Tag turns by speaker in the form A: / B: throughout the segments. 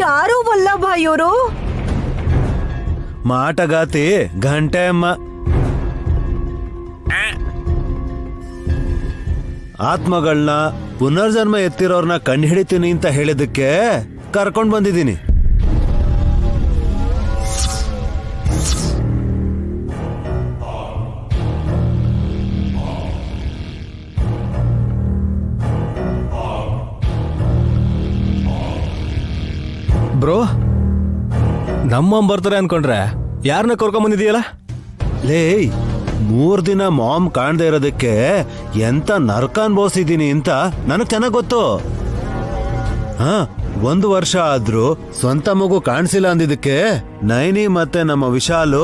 A: ಯಾರು ವಲ್ಲಭಾಯ್ ಅವರು?
B: ಮಾಟಗಾತಿ ಗಂಟೆ ಅಮ್ಮ. ಆತ್ಮಗಳನ್ನ ಪುನರ್ಜನ್ಮ ಎತ್ತಿರೋರ್ನ ಕಂಡು ಹಿಡಿತೀನಿ ಅಂತ ಹೇಳಿದಕ್ಕೆ ಕರ್ಕೊಂಡ್ ಬಂದಿದ್ದೀನಿ.
C: ಬ್ರೋ, ನಮ್ಮಮ್ಮ ಬರ್ತಾರೆ ಅನ್ಕೊಂಡ್ರೆ ಯಾರನ್ನ ಕರ್ಕೊಂಡ್ ಬಂದಿದೀಯಲ್ಲ?
B: ಲೇ, 3 ದಿನ ಮಾಮ್ ಕಾಣ್ದೆ ಇರೋದಕ್ಕೆ ಎಂತ ನರ್ಕ ಅನ್ಭವಿಸಿದೀನಿ ಅಂತ ನನಗ್ ಚೆನ್ನಾಗ್ ಗೊತ್ತು. 1 ವರ್ಷ ಆದ್ರೂ ಸ್ವಂತ ಮಗು ಕಾಣಿಸಿಲ್ಲ ಅಂದಿದ್ದಕ್ಕೆ ನೈನಿ ಮತ್ತೆ ನಮ್ಮ ವಿಶಾಲು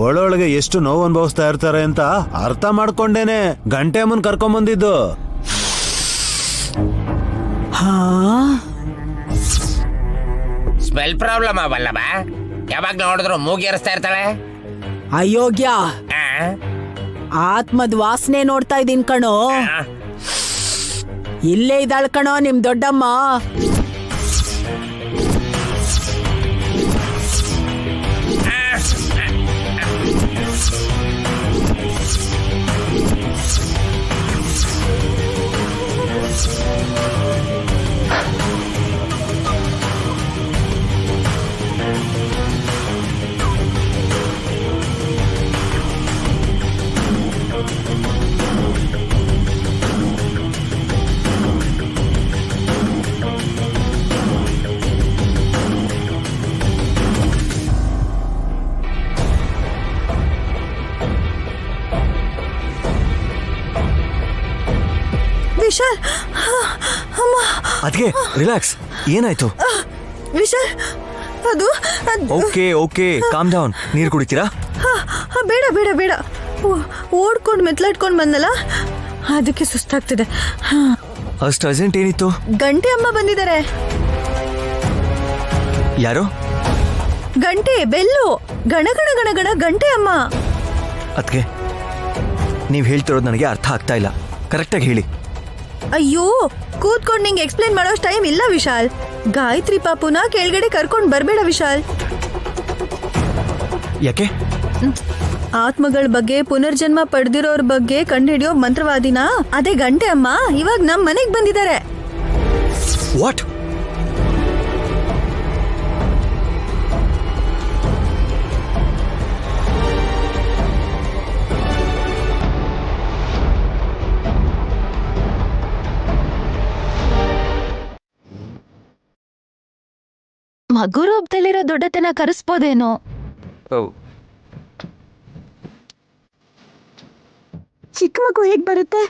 B: ಒಳೊಳಗೆ ಎಷ್ಟು ನೋವು ಅನುಭವಿಸ್ತಾ ಇರ್ತಾರೆ ಅಂತ ಅರ್ಥ ಮಾಡ್ಕೊಂಡೇನೆ ಗಂಟೆ ಅಮ್ಮನ್ ಕರ್ಕೊಂಡ್ ಬಂದಿದ್ದು.
D: ಸ್ಮೆಲ್ ಪ್ರಾಬ್ಲಮ್ ಅವಲ್ಲವ? ಯಾವಾಗ ನೋಡಿದ್ರು ಮೂಗೇರಿಸ್ತಾ ಇರ್ತಾಳೆ.
A: ಅಯೋಗ್ಯ, ಆತ್ಮದ್ ವಾಸನೆ ನೋಡ್ತಾ ಇದೀನ್ ಕಣೋ. ಇಲ್ಲೇ ಇದ್ದಾಳ್ ಕಣೋ ನಿಮ್ ದೊಡ್ಡಮ್ಮ. ವಿಶಾಲ್,
C: ಅದ್ಕೆ ರಿಲ್ಯಾಕ್ಸ್. ಏನಾಯ್ತು?
A: ವಿಶಾಲ್, ಅದು
C: ಓಕೆ ಓಕೆ, ಕಾಮ್ ಡೌನ್. ನೀರು ಕುಡಿತೀರಾ?
A: ಬೇಡ ಬೇಡ ಬೇಡ, ಓಡ್ಕೊಂಡು ಮೆತ್ಲಾಡ್ಕೊಂಡು ಬಂದಲ್ಲ, ಅದಕ್ಕೆ ಸುಸ್ತಾಗ್ತಿದೆ.
C: ಅಷ್ಟು ಅರ್ಜೆಂಟ್ ಏನಿತ್ತು?
A: ಗಂಟೆ ಅಮ್ಮ ಬಂದಿದ್ದಾರೆ.
C: ಯಾರು?
A: ಗಂಟೆ, ಬೆಲ್ಲು, ಗಣಗಣ ಗಣಗಣ ಗಂಟೆ ಅಮ್ಮ.
C: ಅದ್ಕೆ ನೀವು ಹೇಳ್ತಿರೋದು ನನಗೆ ಅರ್ಥ ಆಗ್ತಾ ಇಲ್ಲ. ಕರೆಕ್ಟಾಗಿ ಹೇಳಿ.
A: ಅಯ್ಯೋ, ಕೂತ್ಕೊಂಡು ನಿಂಗೆ ಎಕ್ಸ್ಪ್ಲೇನ್ ಮಾಡೋ ಟೈಮ್ ಇಲ್ಲ ವಿಶಾಲ್. ಗಾಯತ್ರಿ ಪಾಪುನ ಕೆಳಗಡೆ ಕರ್ಕೊಂಡು ಬರಬೇಡ ವಿಶಾಲ್.
C: ಯಾಕೆ?
A: ಆತ್ಮಗಳ ಬಗ್ಗೆ, ಪುನರ್ಜನ್ಮ ಪಡೆದಿರೋರ್ ಬಗ್ಗೆ ಕಂಡುಹಿಡಿಯೋ ಮಂತ್ರವಾದಿನ ಅದೇ ಗಂಟೆ ಅಮ್ಮ ಇವಾಗ ನಮ್ ಮನೆಗ್ ಬಂದಿದ್ದಾರೆ.
C: ವಾಟ್?
A: ಮಗು ರೂಪದಲ್ಲಿರೋ ದೊಡ್ಡತನ ಕರೆಸ್ಬೋದೇನೋ. ಚಿಕ್ಕ ಮಗು ಹೇಗ್ ಬರುತ್ತೆ?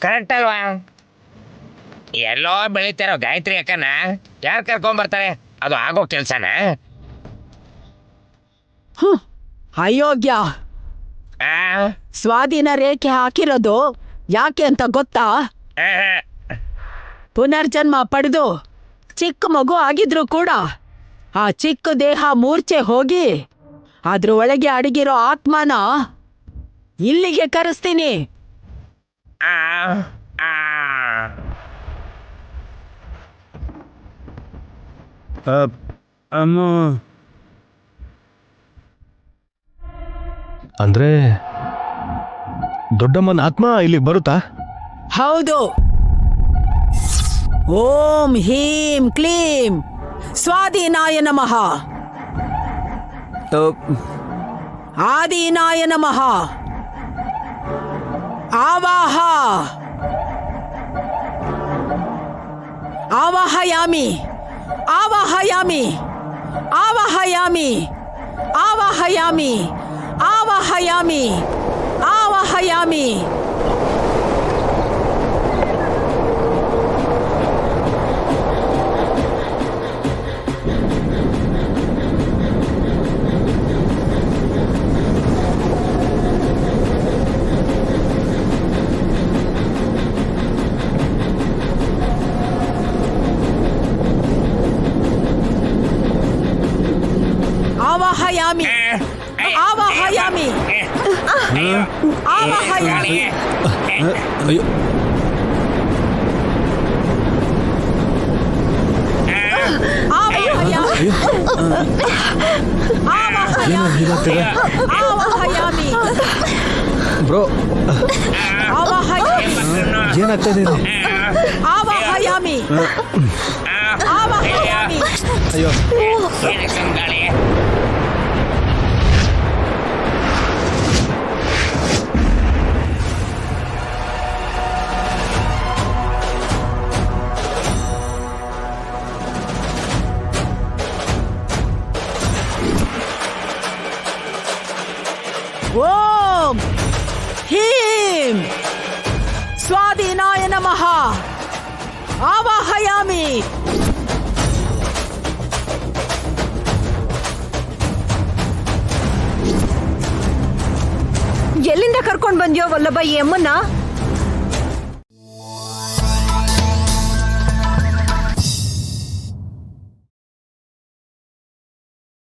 D: ಕರೆಕ್ಟ್ ಅಲ್ವಾ? ಎಲ್ಲೋ ಬೆಳಿತಾರೋ ಗಾಯತ್ರಿ ಅಕ್ಕನ ಯಾರು ಕರ್ಕೊಂಡ್ಬರ್ತಾರೆ? ಅದು ಆಗೋ ಕೆಲ್ಸನ?
A: ಅಯೋಗ್ಯ, ಸ್ವಾಧೀನ ರೇಖೆ ಹಾಕಿರೋದು ಯಾಕೆ ಅಂತ ಗೊತ್ತಾ? ಪುನರ್ಜನ್ಮ ಪಡೆದು ಚಿಕ್ಕ ಮಗು ಆಗಿದ್ರು ಕೂಡ ಆ ಚಿಕ್ಕ ದೇಹ ಮೂರ್ಛೆ ಹೋಗಿ ಅದ್ರ ಒಳಗೆ ಅಡಗಿರೋ ಆತ್ಮನ ಇಲ್ಲಿಗೆ ಕರೆಸ್ತೀನಿ.
C: ಅಂದ್ರೆ ದೊಡ್ಡಮ್ಮನ ಆತ್ಮ ಇಲ್ಲಿಗೆ ಬರುತ್ತಾ?
A: ಹೌದು. ಓಂ ಹೀಂ ಕ್ಲೀಂ ಸ್ವಾಧೀನಾಯ ನಮಃ, ಆದೀನಾಯ ನಮಃ. ಆವಾಹ ಆವಾಹಯಾಮಿ ಆವಾಹಯಾಮಿ ಆವಾಹಯಾಮಿ ಆವಾಹಯಾಮಿ ಆವಾಹಯಾಮಿ ಆವಾಹಯಾಮಿ. ಆವಾಹಯಾಮಿ ಆವಾಹಯಾಮಿ ಆವಾಹಯಾಮಿ.
C: ಅಯ್ಯೋ,
A: ಆವಾಹಯಾಮಿ ಆವಾಹಯಾಮಿ
E: ಬ್ರೋ
A: ಆವಾಹಯಾಮಿ
E: ಏನಾಗ್ತಾ ಇದೆ
A: ಆವಾಹಯಾಮಿ ಆವಾಹಯಾಮಿ
E: ಅಯ್ಯೋ
D: ಗಾಳಿ
A: ಓಂ ಹೀಂ ಸ್ವಾಧೀನಾಯ ನಮಃ ಆವಾಹಯಾಮಿ
F: ಎಲ್ಲಿಂದ ಕರ್ಕೊಂಡ್ ಬಂದ್ಯೋ ವಲ್ಲಭ ಈ ಅಮ್ಮನ್ನ?